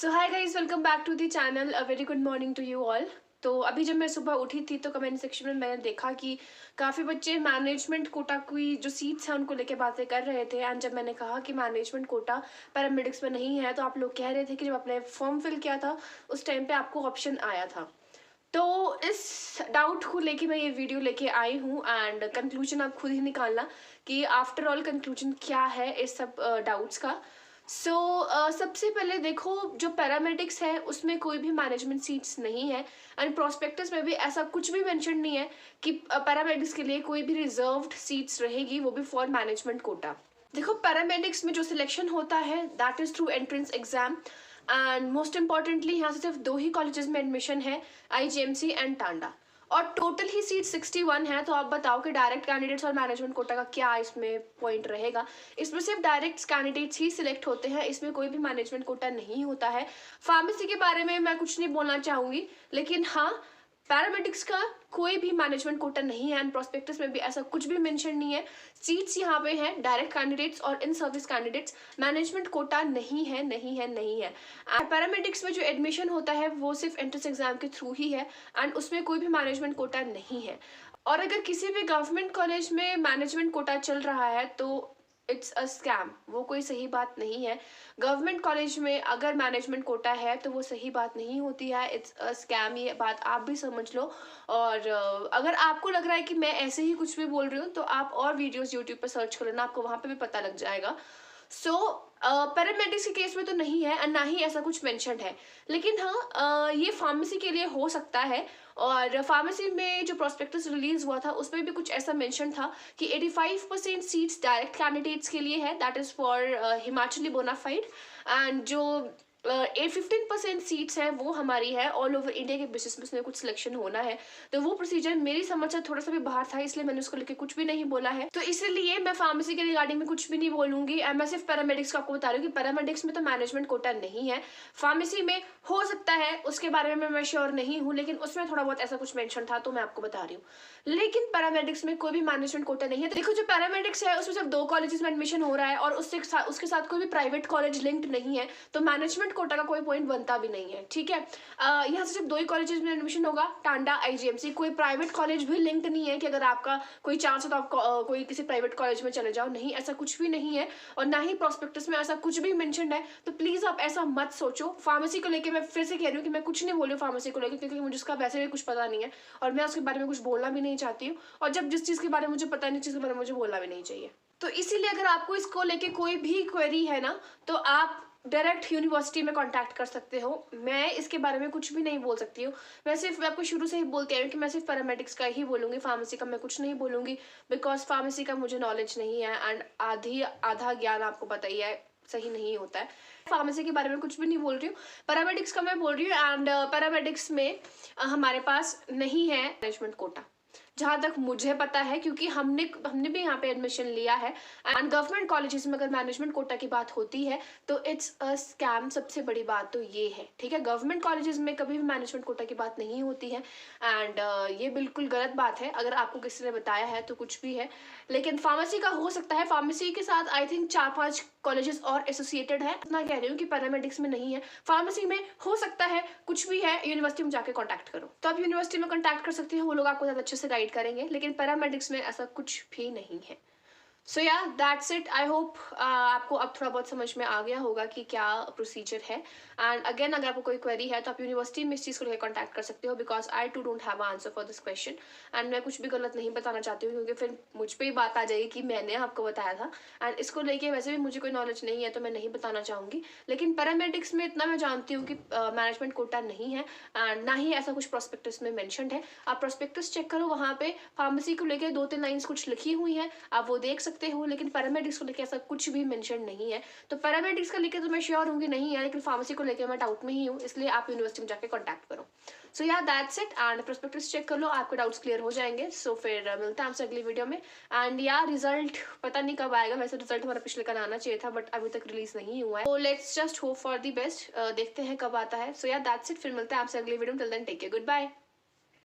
So hi guys, welcome back to the channel. A very good morning to you all. तो अभी जब मैं सुबह उठी थी तो कमेंट सेक्शन में मैंने देखा कि काफ़ी बच्चे मैनेजमेंट कोटा की जो सीट्स हैं उनको लेके बातें कर रहे थे। एंड जब मैंने कहा कि मैनेजमेंट कोटा पैरामेडिक्स में नहीं है तो आप लोग कह रहे थे कि जब आपने फॉर्म फिल किया था उस टाइम पे आपको ऑप्शन आया था। तो इस डाउट को लेके मैं ये वीडियो लेके आई हूँ एंड कंक्लूजन आप खुद ही निकालना कि आफ्टर ऑल कंक्लूजन क्या है इस सब डाउट्स का। सबसे पहले देखो, जो पैरामेडिक्स है उसमें कोई भी मैनेजमेंट सीट्स नहीं है एंड प्रोस्पेक्टस में भी ऐसा कुछ भी मेंशन नहीं है कि पैरामेडिक्स के लिए कोई भी रिजर्व्ड सीट्स रहेगी, वो भी फॉर मैनेजमेंट कोटा। देखो, पैरामेडिक्स में जो सिलेक्शन होता है that is through entrance exam and most importantly यहाँ से सिर्फ 2 ही कॉलेजेस में एडमिशन है, आईजीएमसी एंड टांडा। और टोटल ही सीट 61 है। तो आप बताओ कि डायरेक्ट कैंडिडेट्स और मैनेजमेंट कोटा का क्या इसमें पॉइंट रहेगा। इसमें सिर्फ डायरेक्ट कैंडिडेट्स ही सिलेक्ट होते हैं, इसमें कोई भी मैनेजमेंट कोटा नहीं होता है। फार्मेसी के बारे में मैं कुछ नहीं बोलना चाहूँगी, लेकिन हाँ, पैरामेडिक्स का कोई भी मैनेजमेंट कोटा नहीं है एंड प्रोस्पेक्टस में भी ऐसा कुछ भी मेंशन नहीं है। सीट्स यहाँ पे हैं डायरेक्ट कैंडिडेट्स और in service candidates, management quota नहीं है, नहीं है, नहीं है। पैरामेडिक्स में जो एडमिशन होता है वो सिर्फ एंट्रेंस एग्जाम के थ्रू ही है एंड उसमें कोई भी मैनेजमेंट कोटा नहीं है। और अगर किसी भी गवर्नमेंट कॉलेज में मैनेजमेंट कोटा चल रहा है तो इट्स अ स्कैम, वो कोई सही बात नहीं है। गवर्नमेंट कॉलेज में अगर मैनेजमेंट कोटा है तो वो सही बात नहीं होती है, इट्स अ स्कैम। ये बात आप भी समझ लो। और अगर आपको लग रहा है कि मैं ऐसे ही कुछ भी बोल रही हूँ तो आप और वीडियोस यूट्यूब पर सर्च कर लेना, आपको वहाँ पे भी पता लग जाएगा। पैरामेडिक्स के केस में तो नहीं है और ना ही ऐसा कुछ मेंशन्ड है। लेकिन हाँ, ये फार्मेसी के लिए हो सकता है। और फार्मेसी में जो प्रोस्पेक्टस रिलीज हुआ था उसमें भी कुछ ऐसा मेंशन था कि 85% सीट्स डायरेक्ट कैंडिडेट्स के लिए है, that is for Himachali bonafide. And जो 15% सीट्स हैं वो हमारी है ऑल ओवर इंडिया के बेसिस में, उसमें कुछ सिलेक्शन होना है। तो वो प्रोसीजर मेरी समझ से थोड़ा सा भी बाहर था, इसलिए मैंने उसको लेकर कुछ भी नहीं बोला है। तो इसलिए मैं फार्मेसी के रिगार्डिंग में कुछ भी नहीं बोलूंगी। मैं सिर्फ पैरामेडिक्स का आपको बता रही हूँ कि पैरामेडिक्स में तो मैनेजमेंट कोटा नहीं है। फार्मेसी में हो सकता है, उसके बारे में मैं श्योर नहीं हूँ, लेकिन उसमें थोड़ा बहुत ऐसा कुछ मेंशन था तो मैं आपको बता रही हूँ। लेकिन पैरामेडिक्स में कोई भी मैनेजमेंट कोटा नहीं है। देखो, जो पैरामेडिक्स है उसमें सिर्फ 2 कॉलेजेस में एडमिशन हो रहा है और उसके साथ कोई भी प्राइवेट कॉलेज लिंक्ड नहीं है, तो मैनेजमेंट कोटा का कोई पॉइंट बनता भी नहीं है। ठीक है, यहाँ से सिर्फ 2 ही कॉलेजेस में एडमिशन होगा, टांडा, आईजीएमसी। कोई प्राइवेट कॉलेज भी लिंक्ड नहीं है कि अगर आपका कोई चांस हो तो आप कोई किसी प्राइवेट कॉलेज में चले जाओ, नहीं, ऐसा कुछ भी नहीं है। और ना ही प्रोस्पेक्टस में ऐसा कुछ भी मेंशन्ड है। तो प्लीज आप ऐसा मत सोचो। फार्मेसी को लेकर मैं फिर से कह रही हूँ कि मैं कुछ नहीं बोल रही हूँ फार्मेसी को लेकर, क्योंकि मुझे उसका वैसे भी कुछ पता नहीं है और मैं उसके बारे में कुछ बोलना भी नहीं चाहती हूँ। और जब जिस चीज़ के बारे में मुझे पता नहीं, चीज़ के बारे में मुझे बोलना भी नहीं चाहिए। तो इसीलिए अगर आपको इसको लेके कोई भी क्वेरी है ना, तो आप डायरेक्ट यूनिवर्सिटी में कांटेक्ट कर सकते हो। मैं इसके बारे में कुछ भी नहीं बोल सकती हूँ। मैं आपको शुरू से ही बोलती आई हूँ कि मैं सिर्फ पैरामेडिक्स का ही बोलूँगी, फार्मेसी का मैं कुछ नहीं बोलूँगी, बिकॉज फार्मेसी का मुझे नॉलेज नहीं है एंड आधा ज्ञान आपको पता ही है सही नहीं होता है। फार्मेसी के बारे में कुछ भी नहीं बोल रही हूँ, पैरामेडिक्स का मैं बोल रही हूँ। एंड पैरामेडिक्स में हमारे पास नहीं है मैनेजमेंट कोटा, जहाँ तक मुझे पता है, क्योंकि हमने भी यहाँ पे एडमिशन लिया है। एंड गवर्नमेंट कॉलेजेस में अगर मैनेजमेंट कोटा की बात होती है तो इट्स अ स्कैम। सबसे बड़ी बात तो ये है, ठीक है। गवर्नमेंट कॉलेजेस में कभी भी मैनेजमेंट कोटा की बात नहीं होती है एंड ये बिल्कुल गलत बात है। अगर आपको किसी ने बताया है तो कुछ भी है, लेकिन फार्मेसी का हो सकता है। फार्मेसी के साथ आई थिंक 4-5 कॉलेजेस और एसोसिएटेड है। इतना कह रही हूँ कि पैरामेडिक्स में नहीं है। फार्मेसी में हो सकता है, कुछ भी है, यूनिवर्सिटी में जाके कॉन्टैक्ट करो। तो आप यूनिवर्सिटी में कॉन्टैक्ट कर सकते हो, वो लोग आपको ज़्यादा अच्छे से गाइड करेंगे। लेकिन पैरामेडिक्स में ऐसा कुछ भी नहीं है। सो yeah that's it. I hope आपको अब थोड़ा बहुत समझ में आ गया होगा कि क्या प्रोसीजर है। एंड अगेन, अगर आपको कोई क्वेरी है तो आप यूनिवर्सिटी में इस चीज़ को लेकर कॉन्टैक्ट कर सकते हो, because I too don't have answer for this question. And मैं कुछ भी गलत नहीं बताना चाहती हूँ, क्योंकि फिर मुझ पर ही बात आ जाएगी कि मैंने आपको बताया था। एंड इसको लेके वैसे भी मुझे कोई नॉलेज नहीं है तो मैं नहीं बताना चाहूँगी। लेकिन पैरामेडिक्स में इतना मैं जानती हूँ कि मैनेजमेंट कोटा नहीं है एंड ना ही ऐसा कुछ प्रोस्पेक्टस में मैंशनड है। आप प्रोस्पेक्टस चेक करो, वहाँ पे फार्मेसी को लेकर 2-3 लाइन्स कुछ लिखी हुई है, आप वो देख सकते हो। लेकिन पैरामेडिक्स को लेकर ऐसा कुछ भी मेंशन नहीं है। तो पैरामेडिक्स का लेकर तो मैं श्योर हूँ कि नहीं है, लेकिन फार्मेसी को लेकर मैं डाउट में ही हूँ, इसलिए आप यूनिवर्सिटी में जाकर कॉन्टैक्ट करो। So yeah that's it. And prospectus check कर लो, आपके डाउट्स क्लियर हो जाएंगे। सो फिर मिलते हैं आपसे अगली वीडियो में। एंड या रिजल्ट पता नहीं कब आएगा, वैसे रिजल्ट हमारा पिछले कल आना चाहिए था, बट अभी तक रिलीज नहीं हुआ है। तो let's just hope for the best, देखते हैं कब आता है। सो या दैट्स इट। फिर मिलते हैं आपसे अगली वीडियो में। Till then take care, good bye.